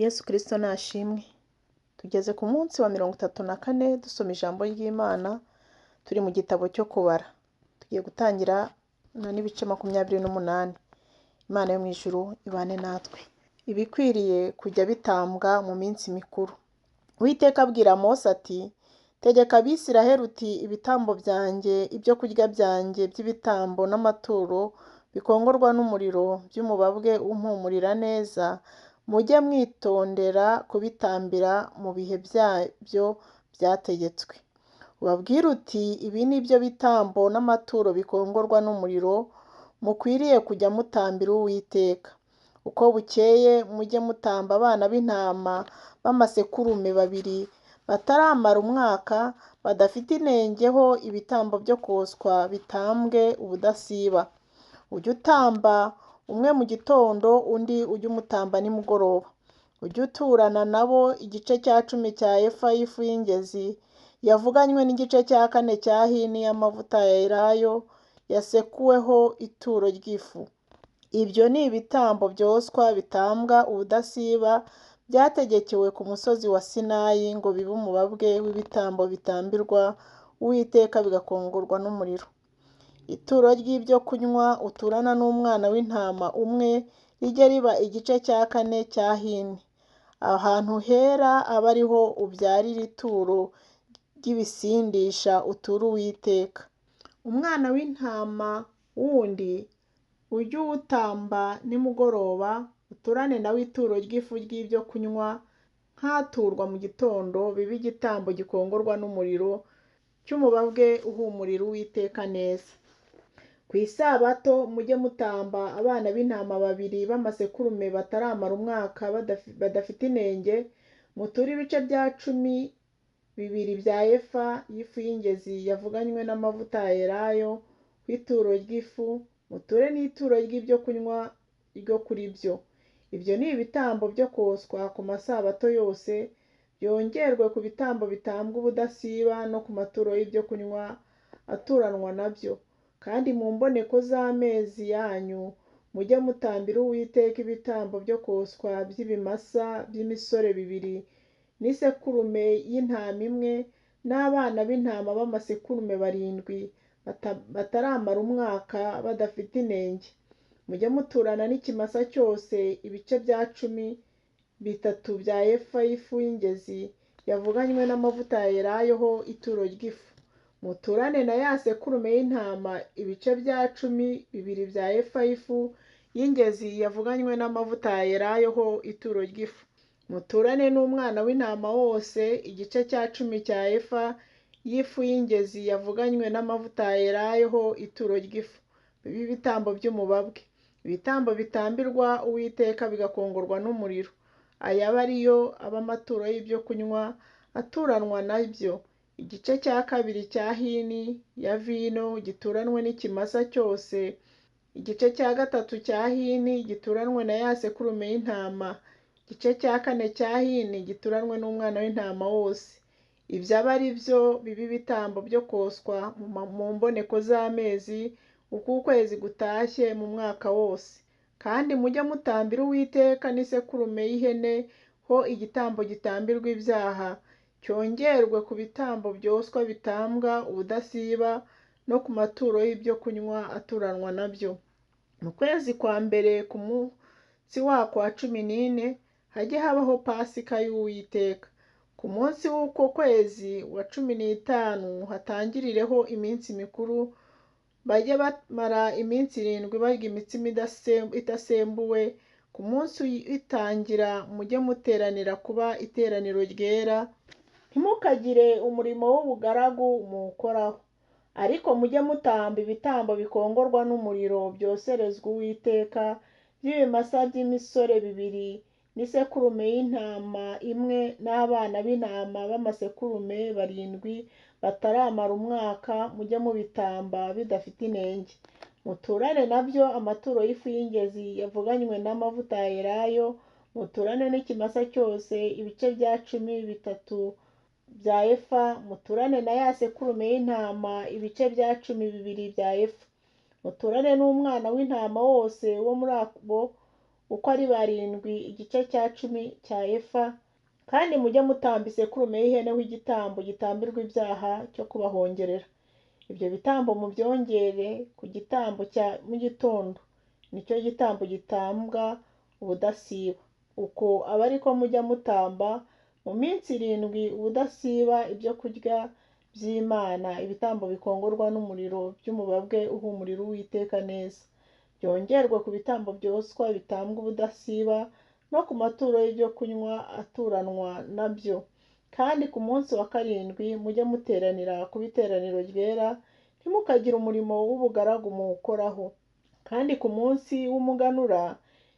Yesu Kristo nashimwe. Tugeze ku munsi wa 34 dusoma ijambo ry'Imana, turi mu gitabo cyo kubara. Tugiye gutangira n'ibice 28. Imana yo mu ijuru ibane natwe. Ibikwiriye kujya bitambwa mu minsi mikuru. Uwiteka abwira Mose ati, tegeka Abisiraheli uti, ibitambo byanjye, ibyo kurya byanjye by'ibitambo n'amaturo bikongorwa n'umuriro by'umubabwe umpumurira neza, mujye mwitondera kubitambira mu bihe byabyo byategetswe. Ubabwire uti, ibi ni byo bitambo n'amaturo bikongorwa n'umuriro mukwiriye kujya mutambira Uwiteka. Uko bukeye mujye mutamba abana b'intama b'amasekurume 2 bataramara umwaka, badafite inengeho ibitambo byo koswa bitambwe ubudasiba. Ujye utamba umwe mu gitondo, undi ujye umutamba nimugoroba. Ujye uturana nabo igice cya 10 cya efa y'ifu y'ingezi yavuganywe n'igice cya 4 cya hini y'amavuta ya elayo yasekuweho ituro ry'ifu. Ibyo ni ibitambo byoswa bitambwa ubudasiba byategekewe ku musozi wa Sinayi ngo bibe umubabwe w'ibitambo bitambirwa Uwiteka bigakongorwa n'umuriro. Ituro ry'ibyo kunywa uturana n'umwana w'intama umwe rijye riba igice cya 4 cya hini. Ahantu hera aba ariho ubyarira ituro ry'ibisindisha utura Uwiteka. Umwana w'intama wundi ujye uwutamba nimugoroba, uturane nawe ituro ry'ifu ry'ibyo kunywa nkaturwa mu gitondo, bibe igitambo gikongorwa n'umuriro cy'umubabwe uhumurira Uwiteka neza. Ku isabato mujye mutamba abana b'intama 2 b'amasekurume bataramara umwaka badafite inenge, muture ibice bya 10 bya efa y'ifu y'ingezi yavuganywe n'amavuta ya elayo ku ituro ry'ifu, muture n'ituro ry'ibyo kunywa ryo kuri byo. Ibyo ni ibitambo byo koswa ku masabato yose, byongerwe ku bitambo bitambwa ubudasiba no ku maturo y'ibyo kunywa aturanwa nabyo. Kandi mu mboneko z'amezi yanyu mujye mutambira Uwiteka ibitambo byo koswa by'ibimasa by'imisore 2 n'isekurume y'intama 1 n'abana b'intama b'amasekurume 7 bataramara umwaka badafite inenge. Mujye muturana n'ikimasa cyose ibice bya 10 bya efa y'ifu y'ingezi yavuganywe n'amavuta ya elayo ho ituro ry'ifu. Muturane na ya sekurume y'intama ibice bya 10 bya efa y'ifu y'ingezi yavuganywe n'amavuta ya elayo ho ituro ry'ifu. Muturane n'umwana w'intama wose igice cya 10 cya efa y'ifu y'ingezi yavuganywe n'amavuta ya elayo ho ituro ry'ifu, bibe ibitambo by'umubabwe. Ibitambo bitambirwa Uwiteka bigakongorwa n'umuriro. Aya aba ariyo amaturo y'ibyo kunywa aturanwa nabyo. Igice cya 2 cya hini ya vino gituranwe n'ikimasa cyose, igice cya 3 cya hini gituranwe na ya sekurume y'intama, igice cya 4 cya hini gituranwe n'umwana w'intama wose. Ibyo aba ari byo biba ibitambo byo koswa mu mboneko z'amezi uko ukwezi gutashye mu mwaka wose. Kandi mujye mutambira Uwiteka n'isekurume y'ihene ho igitambo gitambirwa ibyaha, cyongerwe ku bitambo byoswa bitambwa ubudasiba no ku maturo y'ibyo kunywa aturanwa nabyo. Mu kwezi kwa mbere ku munsi wako wa 14 hajye habaho Pasika y'Uwiteka. Ku munsi w'uko kwezi wa 15 hatangirireho iminsi mikuru, bajye bamara iminsi 7 barya imitsima idasembuwe. Ku munsi itangira mujye muteranira kuba iteraniro ryera, ntimukagire umurimo w'ubugaragu muwukoraho, ariko mujye mutamba ibitambo bikongorwa n'umuriro byoserezwa Uwiteka by'ibimasa by'imisore 2 n'isekurume y'intama 1 n'abana b'intama b'amasekurume 7 bataramara umwaka, mujye mubitamba bidafite inenge. Muturane nabyo amaturo y'ifu y'ingezi yavuganywe n'amavuta ya elayo, muturane n'ikimasa cyose ibice bya 10 bya efa, muturane na ya sekurume y'intama ibice bya 12 bya efa. Muturane n'umwana w'intama wose wo muri abo uko ari barindwi igice cya 10 cya efa, kandi mujye mutamba isekurume y'ihene w'igitambo gitambirwa ibyaha cyo kubahongerera. Ibyo bitambo mubyongere ku gitambo cya mu gitondo, nicyo gitambo gitambwa ubudasiba. Uko aba ariko mujya mutamba mu minsi 7 ubudasiba ibyo kurya by'Imana, ibitambo bikongorwa n'umuriro by'umubabwe uhumurira Uwiteka neza, byongerwe ku bitambo byoswa bitambwa ubudasiba no ku maturo y'ibyo kunywa aturanwa nabyo. Kandi ku munsi wa 7 mujye muteranira ku biteraniro ryera, ntimukagire umurimo w'ubugaragu muwukoraho. Kandi ku munsi w'umuganura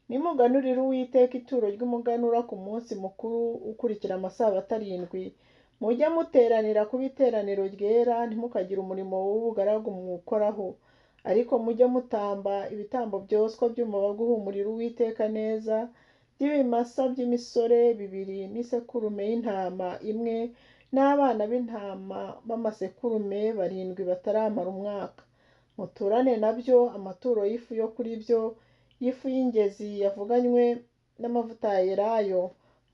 nimuganurire Uwiteka ituro ry'umuganura ku munsi mukuru ukurikira amasabato 7, mujye muteranira ku biteraniro ryera, ntimukagire umurimo w'ubugaragu muwukoraho, ariko mujye mutamba ibitambo byoswa by'umubabwe uhumurira Uwiteka neza, by'ibimasa by'imisore 2 n'isekurume y'intama 1 n'abana b'intama b'amasekurume 7 bataramara umwaka. Muturane nabyo amaturo y'ifu yo kuri byo, y'ifu y'ingezi yavuganywe n'amavuta ya elayo.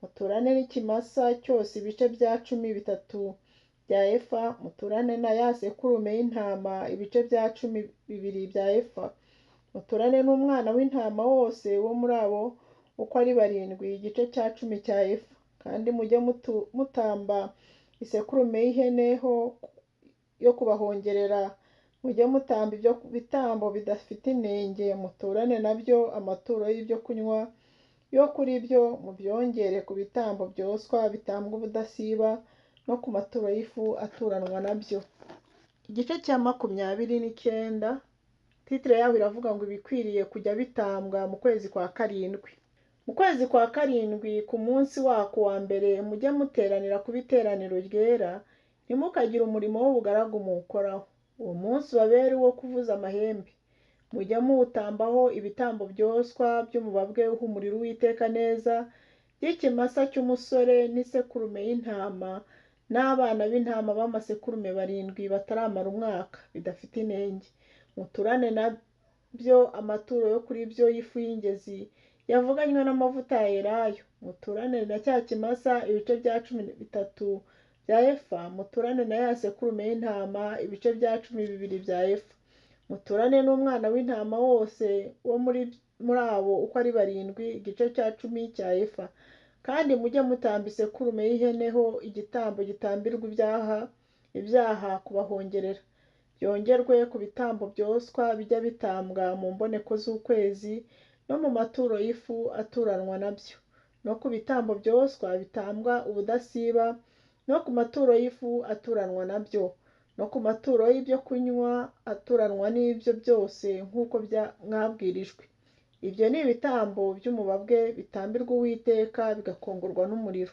Muturane n'ikimasa cyose ibice bya 13 bya efa, muturane na ya sekurume y'intama ibice bya 12 bya efa. Muturane n'umwana w'intama wose wo muri abo uko ari 7 igice cya 10 cya efa. Kandi mujye mutamba isekurume y'ihene yo kubahongerera, mujye mutamba ibyo bitambo bidafite inenge, muturane nabyo amaturo y'ibyo kunywa yo kuri byo, mubyongere ku bitambo byoswa bitambwa ubudasiba no ku maturo y'ifu aturanwa nabyo. Igice cya 29, titire yaho iravuga ngo ibikwiriye kujya bitambwa mu kwezi kwa 7. Mu kwezi kwa 7 ku munsi wako wa mbere mujye muteranira ku biteraniro ryera, ntimukagire umurimo w'ubugaragu muwukoraho. Uwo munsi ubabere uwo kuvuza amahembe. Mujya muwutambaho ibitambo byoswa by'umubabwe uhumurira Uwiteka neza, by'ikimasa cy'umusore n'isekurume y'intama n'abana b'intama b'amasekurume 7 bataramara umwaka bidafite inenge. Muturane nabyo amaturo yo kuri byo y'ifu y'ingezi yavuganywe n'amavuta ya elayo. Muturane na cya kimasa ibice bya 13 bya efa, muturane na ya sekurume y'intama ibice bya 12 bya efa. Muturane n'umwana w'intama wose wo muri abo uko ari 7 igice cya 10 cya efa. Kandi mujye mutamba isekurume y'iheneho igitambo gitambirwa ibyaha kubahongerera, byongerwe ku bitambo byoswa bijya bitambwa mu mboneko z'ukwezi no mu maturo y'ifu aturanwa nabyo, no ku bitambo byoswa bitambwa ubudasiba no ku maturo y'ifu aturanwa nabyo, no ku maturo y'ibyo kunywa aturanwa n'ibyo byose nk'uko mwabwirijwe. Ibyo ni ibitambo by'umubabwe bitambirwa Uwiteka bigakongorwa n'umuriro.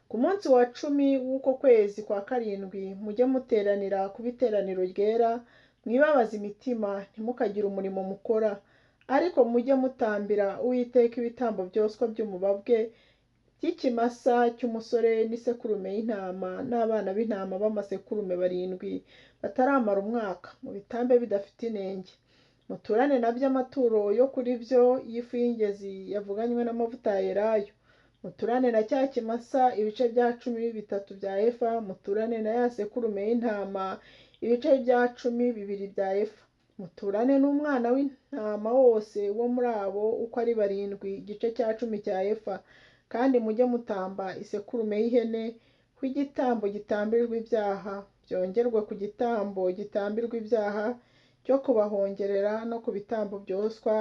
Ku munsi wa 10 w'uko kwezi kwa 7 mujye muteranira ku biteraniro ryera, mwibabaza imitima, ntimukagire umurimo mukora, ariko mujye mutambira Uwiteka ibitambo byoswa by'umubabwe by'ikimasa cy'umusore n'isekurume y'intama n'abana b'intama b'amasekurume 7 bataramara umwaka, mu bitambe bidafite inenge. Muturane nabyo amaturo yo kuri byo y'ifu y'ingezi yavuganywe n'amavuta ya elayo. Muturane na cya kimasa ibice bya 13 bya efa, muturane na ya sekurume y'intama ibice bya 12 bya efa. Muturane n'umwana w'intama wose wo muri abo uko ari 7 igice cya 10 cya efa. Kandi mujye mutamba isekurume y'ihene ku igitambo gitambirwa ibyaha, byongerwe ku gitambo gitambirwa ibyaha cyo kubahongerera no ku bitambo byoswa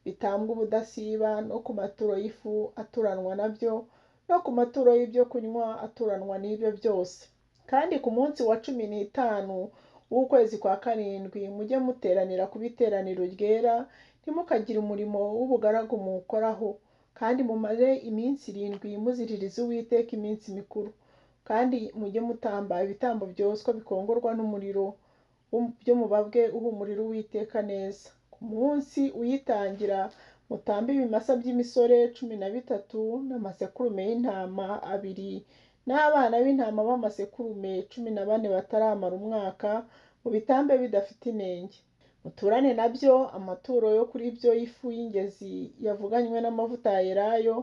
bitambwa ubudasiba no ku maturo y'ifu aturanwa nabyo no ku maturo y'ibyo kunywa aturanwa n'ibyo byose. Kandi ku munsi wa 15 w'ukwezi kwa 7 mujye muteranira ku biteraniro ryera, ntimukagire umurimo w'ubugaragu muwukoraho, kandi mumare iminsi 7 muziririza Uwiteka iminsi mikuru. Kandi mujye mutamba ibitambo byoswa bikongorwa n'umuriro by'umubabwe uhumurira Uwiteka neza. Ku munsi uyitangira mutambe ibimasa by'imisore 13 n'amasekurume y'intama 2 n'abana b'intama b'amasekurume 14 bataramara umwaka, mu bitambe bidafite inenge. muturane nabyo amaturo yo kuri byo y'ifu y'ingezi yavuganywe n'amavuta ya elayo,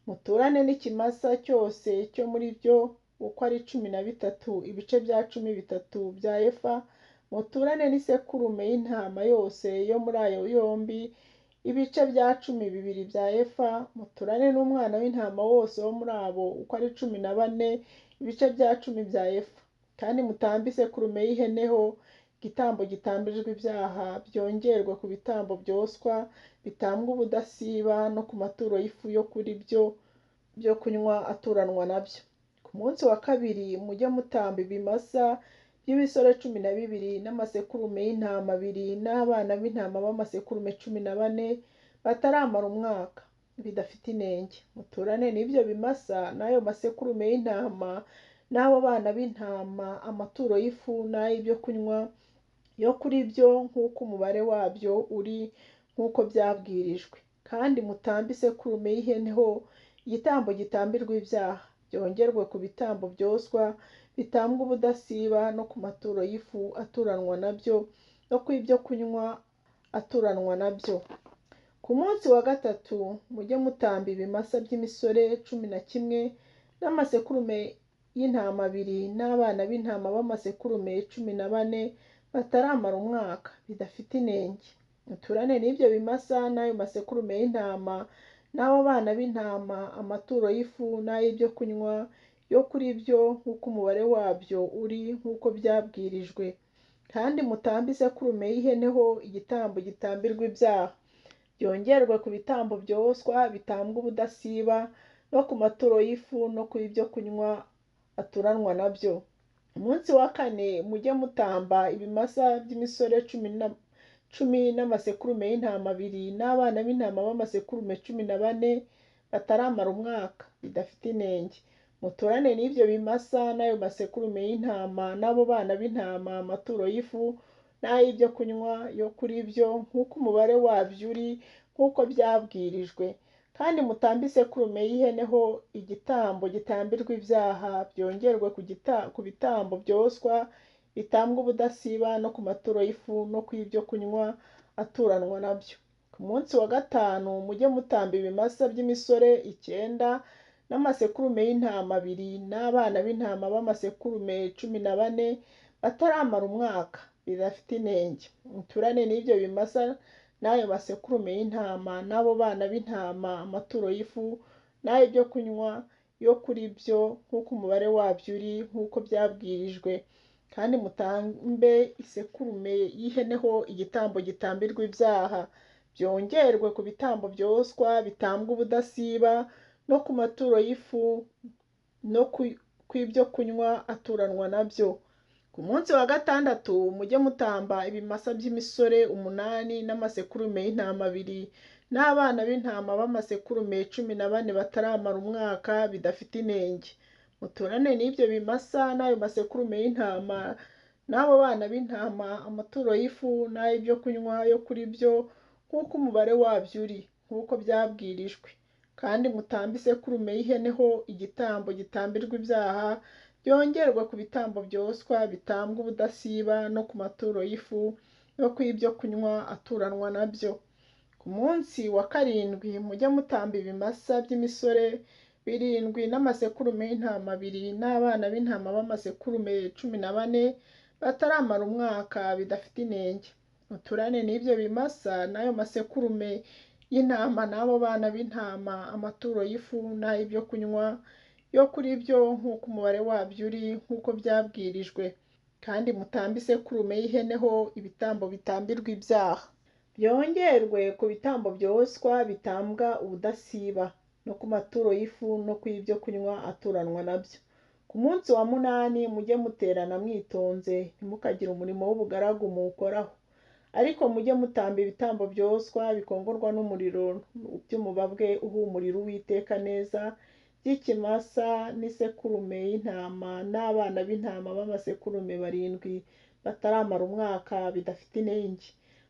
muturane n'ikimasa cyose cyo muri byo uko ari 13 ibice bya 13 bya efa, muturane n'isekurume y'intama yose yo muri ayo yombi ibice bya 12 bya efa, muturane n'umwana w'intama wose wo muri abo uko ari 14 ibice bya 10 bya efa, kandi mutambe isekurume y'iheneho igitambo gitambijwe ibyaha byongerwa ku bitambo byoswa bitambwa ubudasiba no ku maturo y'ifu yo kuri byo kunywa aturanwa nabyo. Ku munsi wa kabiri mujye mutamba ibimasa by'ibisore 12 n'amasekurume y'intama 2 n'abana b'intama b'amasekurume 14 bataramara umwaka bidafite inenge, muturane n'ibyo bimasa n'ayo masekurume y'intama n'abo bana b'intama amaturo y'ifu n'ay'ibyo kunywa yo kuri byo nk'uko umubare wabyo uri nk'uko byabwirijwe, kandi mutambe isekurume y'ihene igitambo gitambirwa ibyaha byongerwe ku bitambo byoswa bitambwa ubudasiba no ku maturo y'ifu aturanwa nabyo no ku ibyo kunywa aturanwa nabyo. Ku munsi wa gatatu mujye mutamba ibimasa by'imisore 11 n'amasekurume y'intama 2 n'abana b'intama b'amasekurume 14 bataramara umwaka bidafite inenge, muturane n'ibyo bimasa n'ayo masekurume y'intama n'abo bana b'intama amaturo y'ifu n'ay'ibyo kunywa yo kuri byo nk'uko umubare wabyo uri nk'uko byabwirijwe, kandi mutambe isekurume y'ihene igitambo gitambirwa ibyaha byongerwe ku bitambo byoswa bitambwa ubudasiba no ku maturo y'ifu no ku ibyo kunywa aturanwa nabyo. Umunsi wa kane mujye mutamba ibimasa by'imisore 10 n'amasekurume y'intama 2 n'abana b'intama b'amasekurume 14 bataramara umwaka bidafite inenge, muturane n'ibyo bimasa n'ayo masekurume y'intama n'abo bana b'intama amaturo y'ifu n'ay'ibyo kunywa yo kuri byo nk'uko umubare wabyo uri nk'uko byabwirijwe, kandi mutambe isekurume y'ihene igitambo gitambirwa ibyaha byongerwe ku bitambo byoswa bitambwa ubudasiba no ku maturo y'ifu no ku ibyo kunywa aturanwa nabyo. Ku munsi wa gatanu mujye mutamba ibimasa by'imisore 9 n'amasekurume y'intama 2 n'abana b'intama b'amasekurume 14 bataramara umwaka bidafite inenge, muturane n'ibyo bimasa n'ayo masekurume y'intama n'abo bana b'intama amaturo y'ifu n'ay'ibyo kunywa yo kuri byo nk'uko umubare wabyo uri nk'uko byabwirijwe, kandi mutambe isekurume y'ihene igitambo gitambirwa ibyaha byongerwe ku bitambo byoswa bitambwa ubudasiba no ku maturo y'ifu no ku ibyo kunywa aturanwa nabyo. Ku munsi wa gatandatu mujye mutamba ibimasa by'imisore 8 n'amasekurume y'intama 2 n'abana b'intama b'amasekurume 14 bataramara umwaka bidafite inenge, muturane n'ibyo bimasa n'ayo masekurume y'intama n'abo bana b'intama amaturo y'ifu n'ay'ibyo kunywa yo kuri byo nk'uko umubare wabyo uri nk'uko byabwirijwe, kandi mutambe isekurume y'ihene igitambo gitambirwa ibyaha byongerwa ku bitambo byoswa bitambwa ubudasiba no ku maturo y'ifu no ku ibyo kunywa aturanwa nabyo. Ku munsi wa karindwi mujye mutamba ibimasa by'imisore 7 n'amasekurume y'intama 2 n'abana b'intama b'amasekurume 14 bataramara umwaka bidafite inenge, muturane n'ibyo bimasa n'ayo masekurume y'intama n'abo bana b'intama amaturo y'ifu n'ay'ibyo kunywa yo kuri byo nk'uko umubare wabyo uri nk'uko byabwirijwe, kandi mutambe isekurume y'ihene ibitambo bitambirwa ibyaha byongerwe ku bitambo byoswa bitambwa ubudasiba no ku maturo y'ifu no ku ibyo kunywa aturanwa nabyo. Ku munsi wa munani mujye muterana mwitonze ntimukagire umurimo w'ubugaragu muwukoraho, ariko mujye mutamba ibitambo byoswa bikongorwa n'umuriro by'umubabwe uhumurira Uwiteka neza by'ikimasa n'isekurume y'intama n'abana b'intama b'amasekurume 7 bataramara umwaka bidafite inenge,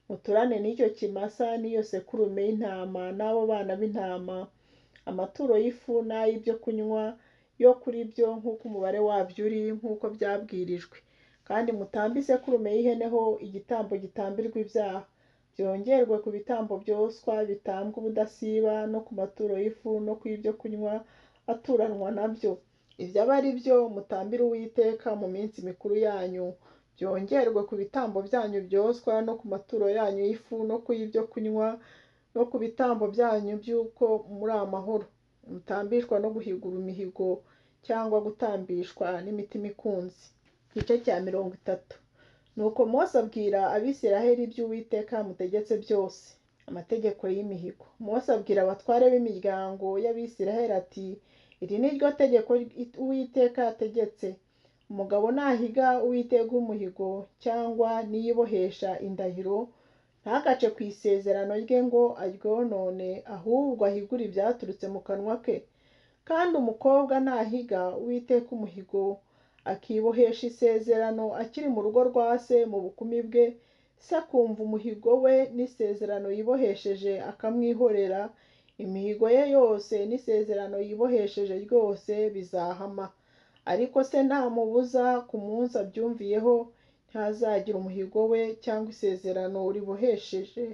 muturane n'icyo kimasa n'iyo sekurume y'intama n'abo bana b'intama amaturo y'ifu n'ay'ibyo kunywa yo kuri byo nk'uko umubare wabyo uri nk'uko byabwirijwe, kandi mutambe isekurume y'ihene ho igitambo gitambirwa ibyaha, byongerwe ku bitambo byoswa bitambwa ubudasiba no ku maturo y'ifu no ku ibyo kunywa aturanwa nabyo. Ibyo aba ari byo mutambira Uwiteka mu minsi mikuru yanyu, byongerwe ku bitambo byanyu byoswa no ku maturo yanyu y'ifu no ku y'ibyo kunywa no ku bitambo byanyu by'uko muri amahoro, mutambishwa no guhigura imihigo cyangwa gutambishwa n'imitima ikunze. Igice cya 30. Nuko Mose abwira Abisiraheli ibyo Uwiteka yamutegetse byose. Amategeko y'imihigo. Mose abwira abatware b'imiryango y'Abisiraheli ati, iri ni ryo tegeko Uwiteka yategetse: umugabo nahiga Uwiteka umuhigo cyangwa niyibohesha indahiro, ntagace ku isezerano rye ngo aryonone, ahubwo ahigure ibyaturutse mu kanwa ke. Kandi umukobwa nahiga Uwiteka umuhigo akibohesha isezerano akiri mu rugo rwa se mu bukumi bwe, se akumva umuhigo we n'isezerano yibohesheje akamwihorera, imihigo ye yose n'isezerano yibohesheje ryose bizahama. Ariko se namubuza ku munsi abyumviyeho, ntazagira umuhigo we cyangwa isezerano ribohesheje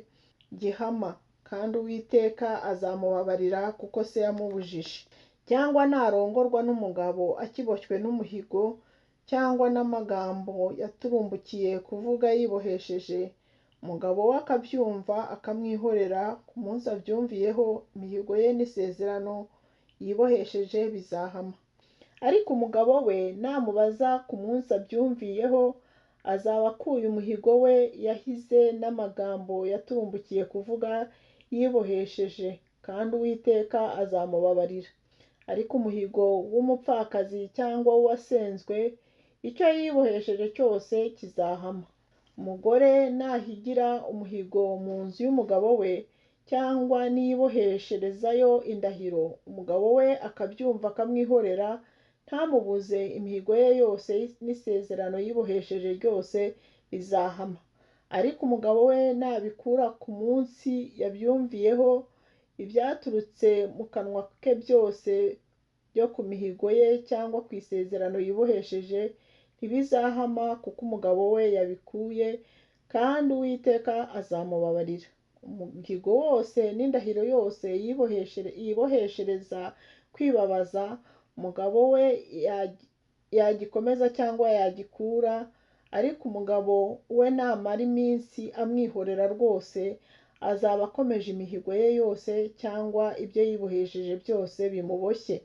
gihama, kandi Uwiteka azamubabarira kuko se yamubujije. Cyangwa narongorwa n'umugabo akiboshywe n'umuhigo cyangwa n'amagambo yaturumbukiye kuvuga yibohesheje, umugabo we akabyumva akamwihorera, ku munsi abyumviyeho, imihigo ye n'isezerano yibohesheje bizahama. Ariko umugabo we namubaza ku munsi abyumviyeho, azaba akuye umuhigo we yahize n'amagambo yaturumbukiye kuvuga yibohesheje, kandi Uwiteka azamubabarira. Ariko umuhigo w'umupfakazi cyangwa w'uwasenzwe, icyo yibohesheje cyose kizahama. Umugore nahigira umuhigo mu nzu y'umugabo we cyangwa niyibohesherezayo indahiro, umugabo we akabyumva akamwihorera, ntamubuze, imihigo ye yose n'isezerano yibohesheje ryose bizahama. Ariko umugabo we nabikura ku munsi yabyumviyeho, ibyaturutse mu kanwa ke byose byo ku mihigo ye cyangwa ku isezerano yibohesheje ntibizahama, kuko umugabo we yabikuye, kandi Uwiteka azamubabarira. Umuhigo wose n'indahiro yose yiboheshereza kwibabaza, umugabo we yagikomeza cyangwa yagikura. Ariko umugabo we namara iminsi amwihorera rwose, azaba akomeje imihigo ye yose cyangwa ibyo yibohesheje byose bimuboshye,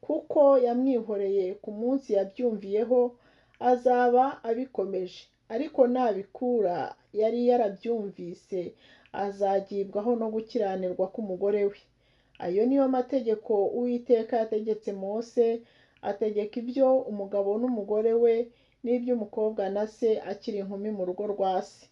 kuko yamwihoreye ku munsi yabyumviyeho, azaba abikomeje. Ariko nabikura yari yarabyumvise, azagibwaho no gukiranirwa k'umugore we. Ayo niyo mategeko Uwiteka yategetse Mose, ategeka ibyo umugabo n'umugore we n'iby'umukobwa na se akiri inkumi mu rugo rwa se.